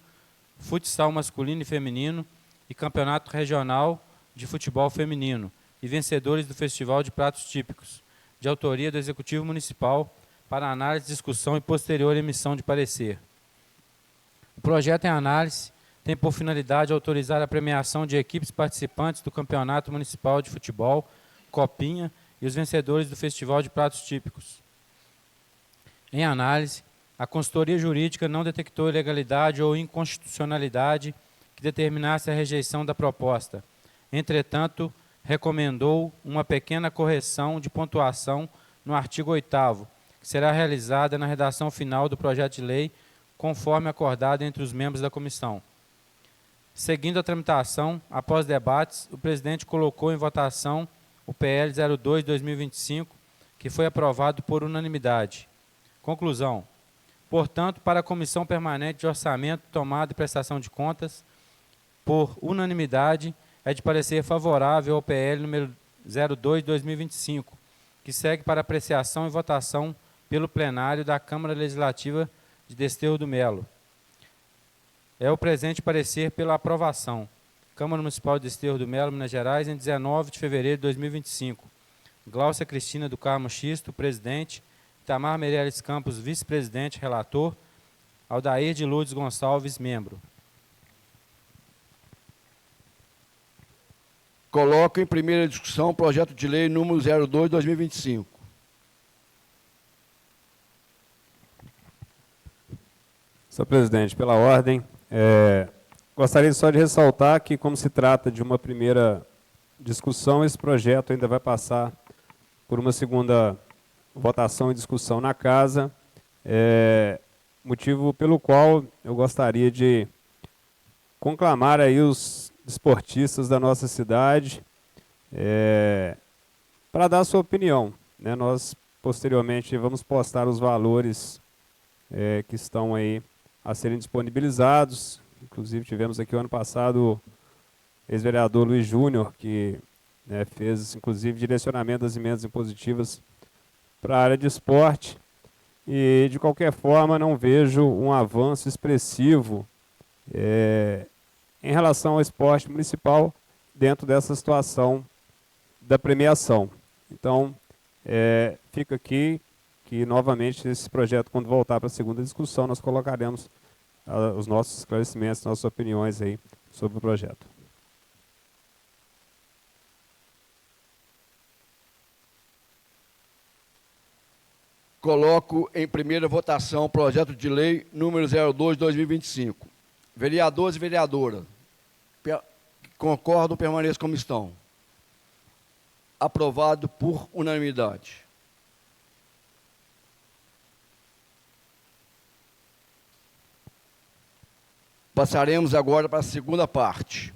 Futsal Masculino e Feminino e Campeonato Regional de Futebol Feminino e vencedores do Festival de Pratos Típicos, de autoria do Executivo Municipal, para análise, discussão e posterior emissão de parecer. O projeto em análise tem por finalidade autorizar a premiação de equipes participantes do Campeonato Municipal de Futebol, Copinha e os vencedores do Festival de Pratos Típicos. Em análise, a consultoria jurídica não detectou ilegalidade ou inconstitucionalidade que determinasse a rejeição da proposta. Entretanto, recomendou uma pequena correção de pontuação no artigo 8º, que será realizada na redação final do projeto de lei, conforme acordado entre os membros da comissão. Seguindo a tramitação, após debates, o presidente colocou em votação o PL 02/2025, que foi aprovado por unanimidade. Conclusão. Portanto, para a Comissão Permanente de Orçamento, Tomada e Prestação de Contas, por unanimidade, é de parecer favorável ao PL número 02/2025, que segue para apreciação e votação pelo plenário da Câmara Legislativa de Desterro do Melo. É o presente parecer pela aprovação. Câmara Municipal de Desterro do Melo, Minas Gerais, em 19 de fevereiro de 2025. Gláucia Cristina do Carmo Xisto, presidente. Itamar Meireles Campos, vice-presidente, relator. Aldair de Lourdes Gonçalves, membro. Coloco em primeira discussão o projeto de lei número 02/2025. Senhor presidente, pela ordem, gostaria só de ressaltar que, como se trata de uma primeira discussão, esse projeto ainda vai passar por uma segunda votação e discussão na casa, motivo pelo qual eu gostaria de conclamar aí os esportistas da nossa cidade para dar a sua opinião, né? Nós, posteriormente, vamos postar os valores que estão aí a serem disponibilizados. Inclusive, tivemos aqui o ano passado o ex-vereador Luiz Júnior, que fez, inclusive, direcionamento das emendas impositivas para a área de esporte. E, de qualquer forma, não vejo um avanço expressivo em relação ao esporte municipal dentro dessa situação da premiação. Então, fica aqui que, novamente, esse projeto, quando voltar para a segunda discussão, nós colocaremos os nossos esclarecimentos, nossas opiniões aí sobre o projeto. Coloco em primeira votação o projeto de lei número 02/2025. Vereadores e vereadoras, concordam, permaneçam como estão. Aprovado por unanimidade. Passaremos agora para a segunda parte.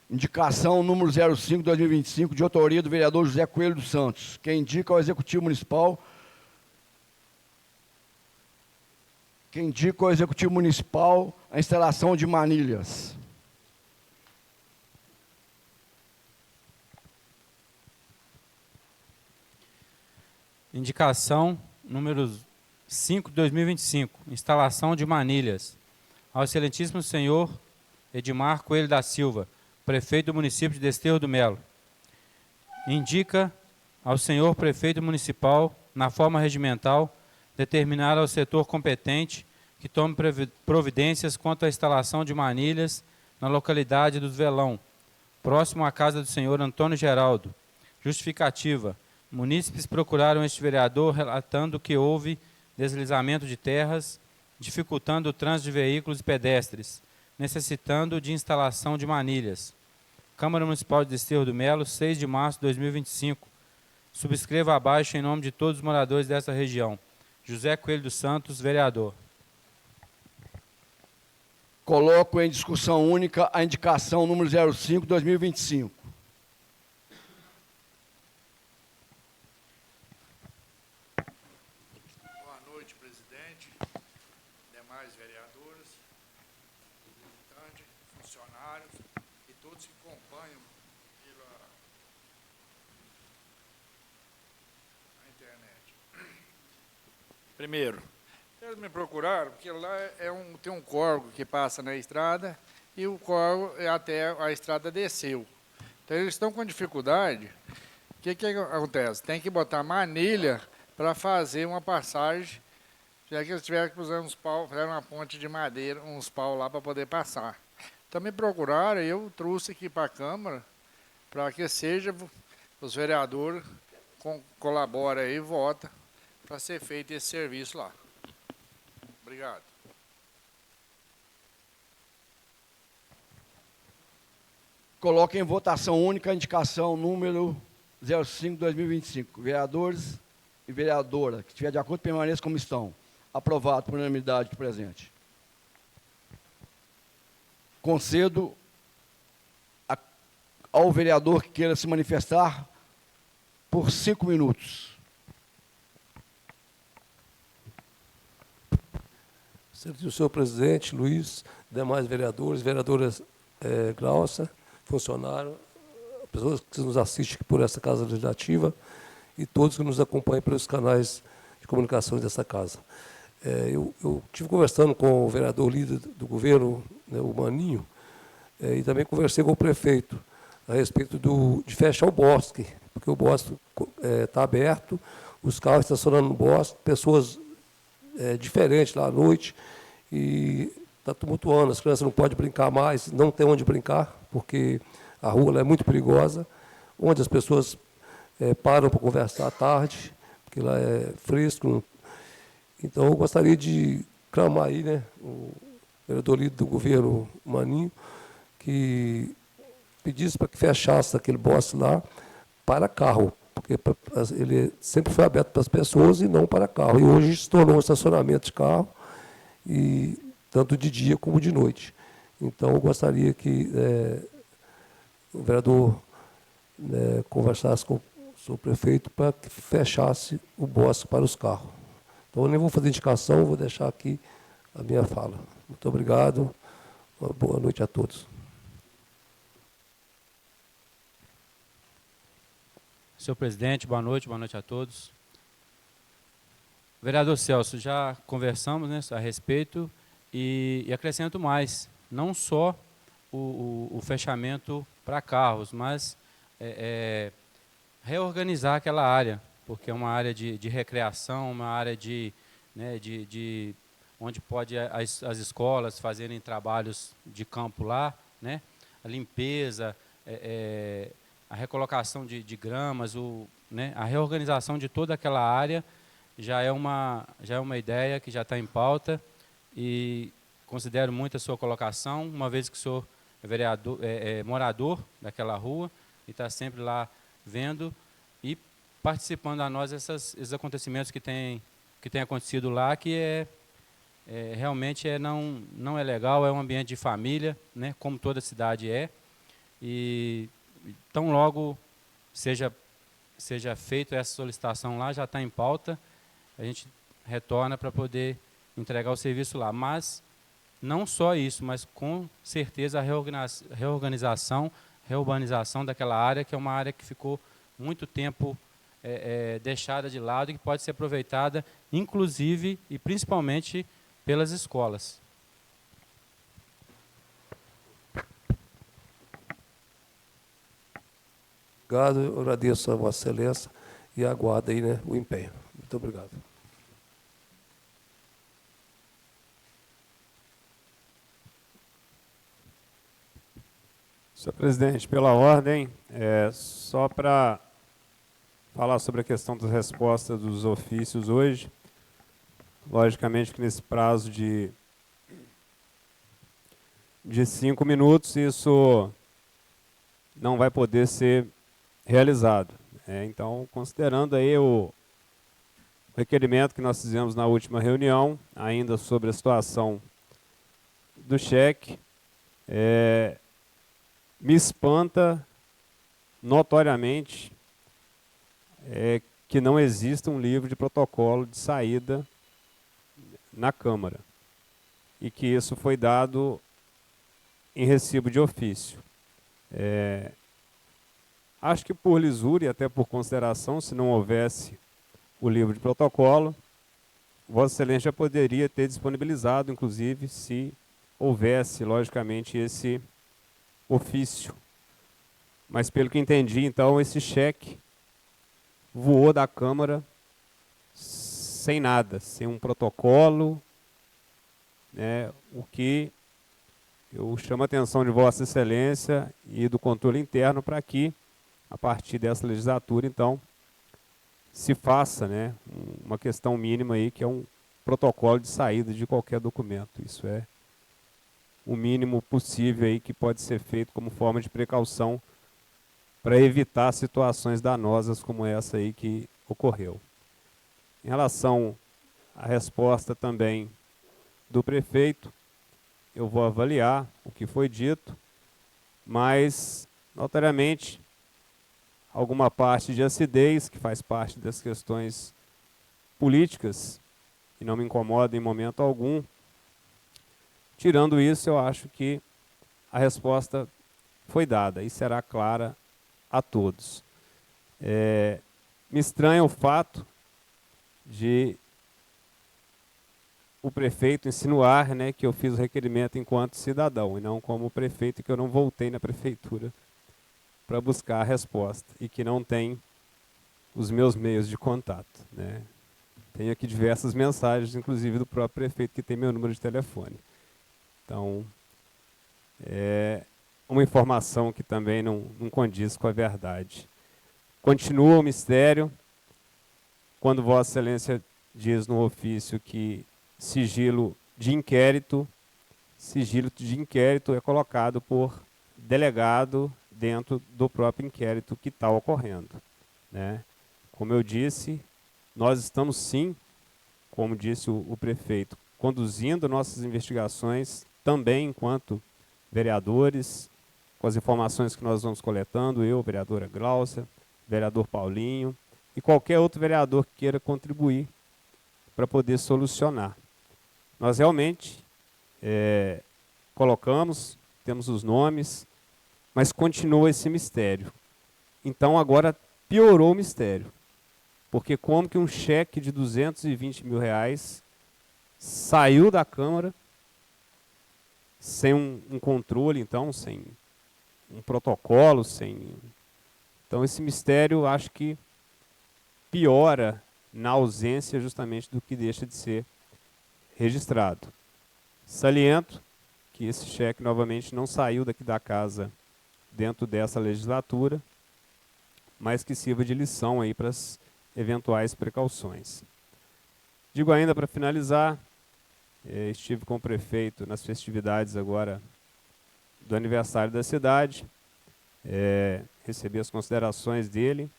Indicação número 05/2025, de autoria do vereador José Coelho dos Santos, que indica ao Executivo Municipal a instalação de manilhas. Indicação número 5/2025, instalação de manilhas. Ao excelentíssimo senhor Edmar Coelho da Silva, prefeito do município de Desterro do Melo. Indica ao senhor prefeito municipal, na forma regimental, determinar ao setor competente que tome providências quanto à instalação de manilhas na localidade do Velão, próximo à casa do senhor Antônio Geraldo. Justificativa. Munícipes procuraram este vereador relatando que houve deslizamento de terras, dificultando o trânsito de veículos e pedestres, necessitando de instalação de manilhas. Câmara Municipal de Desterro do Melo, 6 de março de 2025. Subscreva abaixo em nome de todos os moradores desta região. José Coelho dos Santos, vereador. Coloco em discussão única a indicação número 05/2025. Boa noite, presidente, demais vereadores, militantes, funcionários e todos que acompanham na internet. Primeiro, eles me procuraram porque lá tem um córrego que passa na estrada e o córrego até a estrada desceu. Então eles estão com dificuldade. O que acontece? Tem que botar manilha para fazer uma passagem, já que eles tiveram que usar uns pau, fizeram uma ponte de madeira, uns pau lá para poder passar. Então me procuraram e eu trouxe aqui para a Câmara para que seja os vereadores colaborem aí e votem para ser feito esse serviço lá. Obrigado. Coloco em votação única a indicação número 05/2025. Vereadores e vereadora que estiver de acordo, permaneçam como estão. Aprovado por unanimidade do presente. Concedo ao vereador que queira se manifestar por 5 minutos. Certo, senhor presidente, Luiz, demais vereadores, vereadoras Glaucia, funcionário, pessoas que nos assistem por essa Casa Legislativa e todos que nos acompanham pelos canais de comunicações dessa casa. Eu estive conversando com o vereador líder do governo, né, o Maninho, e também conversei com o prefeito a respeito de fechar o bosque, porque o bosque está aberto, os carros estacionando no bosque, pessoas diferentes lá à noite, e está tumultuando, as crianças não podem brincar mais, não tem onde brincar, porque a rua lá é muito perigosa, onde as pessoas param para conversar à tarde, porque lá é fresco. Então, eu gostaria de clamar aí, né, o vereador líder do governo, Maninho, que pedisse para que fechasse aquele bosque lá para carro, porque ele sempre foi aberto para as pessoas e não para carro. E hoje se tornou um estacionamento de carro, e tanto de dia como de noite. Então, eu gostaria que o vereador conversasse com o senhor prefeito para que fechasse o bosque para os carros. Então, eu nem vou fazer indicação, vou deixar aqui a minha fala. Muito obrigado, uma boa noite a todos. Senhor presidente, boa noite a todos. Vereador Celso, já conversamos, né, a respeito e acrescento mais, não só o fechamento para carros, mas reorganizar aquela área, porque é uma área de recreação, uma área onde pode as escolas fazerem trabalhos de campo lá, né, a limpeza, a recolocação de gramas, né, a reorganização de toda aquela área já é uma ideia que já está em pauta e considero muito a sua colocação, uma vez que o senhor é vereador, morador daquela rua e está sempre lá vendo e participando a nós esses acontecimentos que tem acontecido lá, que realmente não é legal, é um ambiente de família, né, como toda cidade é, e tão logo seja feita essa solicitação lá, já está em pauta, a gente retorna para poder entregar o serviço lá. Mas não só isso, mas com certeza a reorganização, reurbanização daquela área, que é uma área que ficou muito tempo deixada de lado e que pode ser aproveitada, inclusive e principalmente pelas escolas. Obrigado, eu agradeço a Vossa Excelência e aguardo aí, né, o empenho. Muito obrigado. Senhor presidente, pela ordem, só para falar sobre a questão das respostas dos ofícios hoje, logicamente que nesse prazo de 5 minutos isso não vai poder ser realizado. Então, considerando aí o requerimento que nós fizemos na última reunião, ainda sobre a situação do cheque me espanta notoriamente que não exista um livro de protocolo de saída na Câmara e que isso foi dado em recibo de ofício. Acho que por lisura e até por consideração, se não houvesse o livro de protocolo, Vossa Excelência já poderia ter disponibilizado, inclusive, se houvesse, logicamente, esse ofício. Mas, pelo que entendi, então, esse cheque voou da Câmara sem nada, sem um protocolo, né, o que eu chamo a atenção de Vossa Excelência e do controle interno para que, a partir dessa legislatura, então, se faça, né, uma questão mínima aí, que é um protocolo de saída de qualquer documento. Isso é o mínimo possível aí que pode ser feito como forma de precaução para evitar situações danosas como essa aí que ocorreu. Em relação à resposta também do prefeito, eu vou avaliar o que foi dito, mas, notoriamente, alguma parte de acidez, que faz parte das questões políticas, e não me incomoda em momento algum. Tirando isso, eu acho que a resposta foi dada e será clara a todos. Me estranha o fato de o prefeito insinuar, né, que eu fiz o requerimento enquanto cidadão, e não como prefeito, que eu não voltei na prefeitura para buscar a resposta, e que não tem os meus meios de contato, né. Tenho aqui diversas mensagens, inclusive do próprio prefeito, que tem meu número de telefone. Então, é uma informação que também não condiz com a verdade. Continua o mistério, quando Vossa Excelência diz no ofício que sigilo de inquérito é colocado por delegado dentro do próprio inquérito que está ocorrendo, né? Como eu disse, nós estamos sim, como disse o prefeito, conduzindo nossas investigações também enquanto vereadores, com as informações que nós vamos coletando, eu, vereadora Gláucia, vereador Paulinho, e qualquer outro vereador que queira contribuir para poder solucionar. Nós realmente colocamos, temos os nomes, mas continua esse mistério. Então agora piorou o mistério, porque como que um cheque de 220 mil reais saiu da Câmara sem um controle, então, sem um protocolo, Então esse mistério acho que piora na ausência justamente do que deixa de ser registrado. Saliento que esse cheque novamente não saiu daqui da casa dentro dessa legislatura, mas que sirva de lição aí para as eventuais precauções. Digo ainda para finalizar, estive com o prefeito nas festividades agora do aniversário da cidade, recebi as considerações dele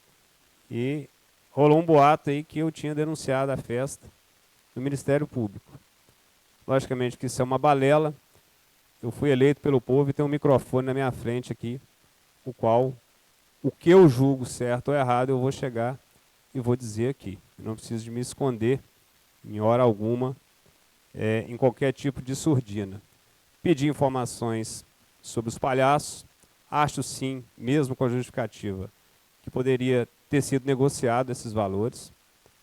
e rolou um boato aí que eu tinha denunciado a festa no Ministério Público. Logicamente que isso é uma balela. Eu fui eleito pelo povo e tenho um microfone na minha frente aqui, o qual, o que eu julgo certo ou errado, eu vou chegar e vou dizer aqui. Eu não preciso de me esconder em hora alguma, em qualquer tipo de surdina. Pedi informações sobre os palhaços, acho sim, mesmo com a justificativa, que poderia ter sido negociado esses valores,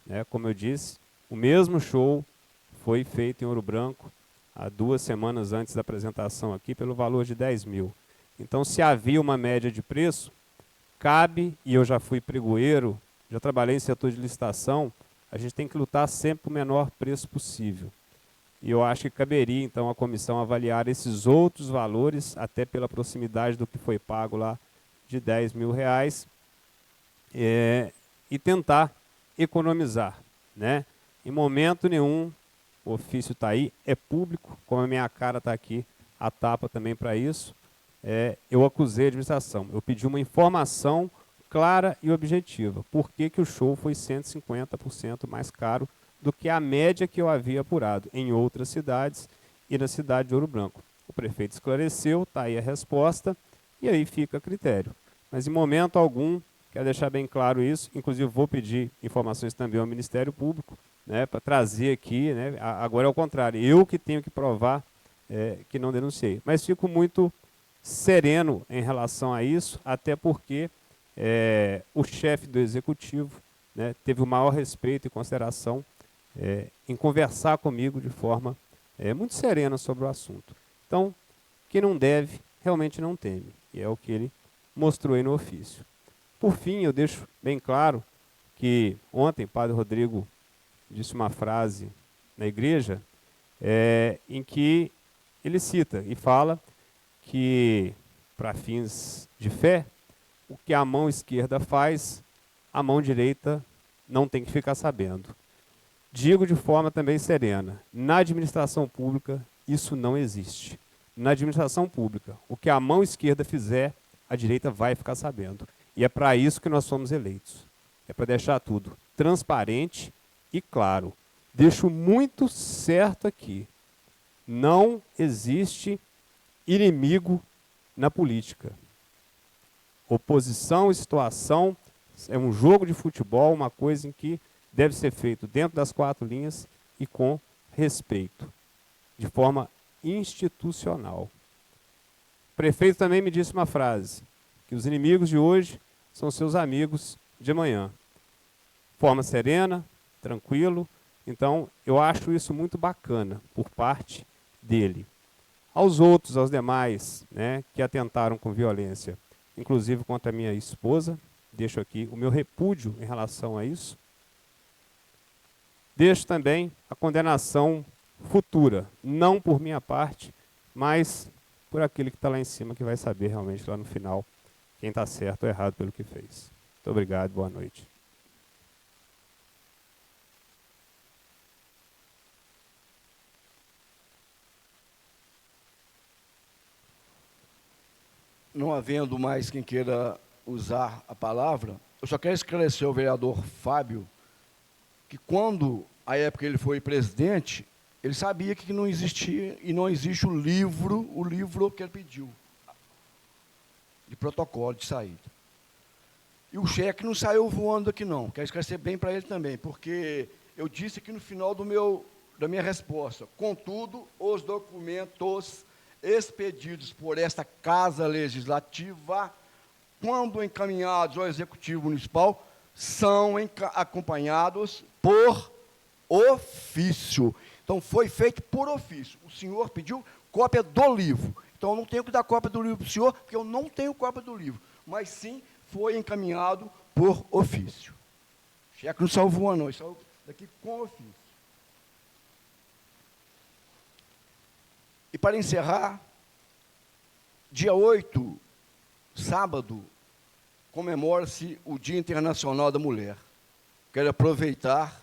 né? Como eu disse, o mesmo show foi feito em Ouro Branco há 2 semanas antes da apresentação aqui pelo valor de 10 mil. Então, se havia uma média de preço, cabe, e eu já fui pregoeiro, já trabalhei em setor de licitação, a gente tem que lutar sempre o menor preço possível. E eu acho que caberia, então, à comissão avaliar esses outros valores, até pela proximidade do que foi pago lá de 10 mil reais, e tentar economizar, né? Em momento nenhum, o ofício está aí, é público, como a minha cara está aqui, a tapa também para isso, eu acusei a administração. Eu pedi uma informação clara e objetiva. Por que que o show foi 150% mais caro do que a média que eu havia apurado em outras cidades e na cidade de Ouro Branco. O prefeito esclareceu, está aí a resposta, e aí fica a critério. Mas em momento algum, quero deixar bem claro isso, inclusive vou pedir informações também ao Ministério Público, né, para trazer aqui, né, agora é o contrário, eu que tenho que provar que não denunciei. Mas fico muito sereno em relação a isso, até porque o chefe do Executivo, né, teve o maior respeito e consideração em conversar comigo de forma muito serena sobre o assunto. Então, quem não deve, realmente não teme, e é o que ele mostrou aí no ofício. Por fim, eu deixo bem claro que ontem o Padre Rodrigo disse uma frase na igreja em que ele cita e fala que, para fins de fé, o que a mão esquerda faz, a mão direita não tem que ficar sabendo. Digo de forma também serena, na administração pública isso não existe. Na administração pública, o que a mão esquerda fizer, a direita vai ficar sabendo. E é para isso que nós somos eleitos. É para deixar tudo transparente e claro. Deixo muito certo aqui. Não existe inimigo na política. Oposição e situação é um jogo de futebol, uma coisa em que deve ser feito dentro das 4 linhas e com respeito, de forma institucional. O prefeito também me disse uma frase, que os inimigos de hoje são seus amigos de amanhã. Forma serena, tranquilo. Então, eu acho isso muito bacana por parte dele. Aos outros, aos demais, né, que atentaram com violência, inclusive contra a minha esposa, deixo aqui o meu repúdio em relação a isso. Deixo também a condenação futura, não por minha parte, mas por aquele que está lá em cima, que vai saber realmente lá no final quem está certo ou errado pelo que fez. Muito obrigado, boa noite. Não havendo mais quem queira usar a palavra, eu só quero esclarecer ao vereador Fábio que quando, à época, ele foi presidente, ele sabia que não existia e não existe o livro que ele pediu, de protocolo de saída. E o cheque não saiu voando aqui, não. Quero esclarecer bem para ele também, porque eu disse aqui no final da minha resposta, contudo, os documentos expedidos por esta Casa Legislativa, quando encaminhados ao Executivo Municipal, são acompanhados por ofício. Então, foi feito por ofício. O senhor pediu cópia do livro. Então, eu não tenho que dar cópia do livro para o senhor, porque eu não tenho cópia do livro. Mas, sim, foi encaminhado por ofício. O cheque não saiu voando, não. Ele saiu daqui com ofício. E, para encerrar, dia 8, sábado, comemora-se o Dia Internacional da Mulher. Quero aproveitar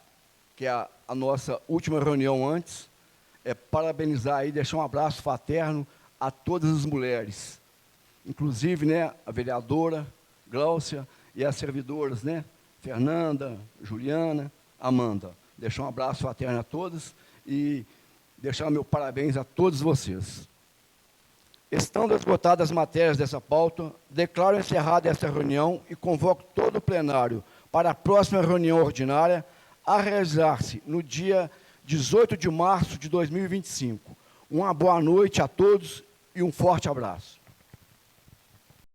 que a nossa última reunião antes, parabenizar e deixar um abraço fraterno a todas as mulheres, inclusive, né, a vereadora Gláucia e as servidoras, né, Fernanda, Juliana, Amanda. Deixar um abraço fraterno a todas e deixar meu parabéns a todos vocês. Estando esgotadas as matérias dessa pauta, declaro encerrada esta reunião e convoco todo o plenário para a próxima reunião ordinária a realizar-se no dia 18 de março de 2025. Uma boa noite a todos e um forte abraço.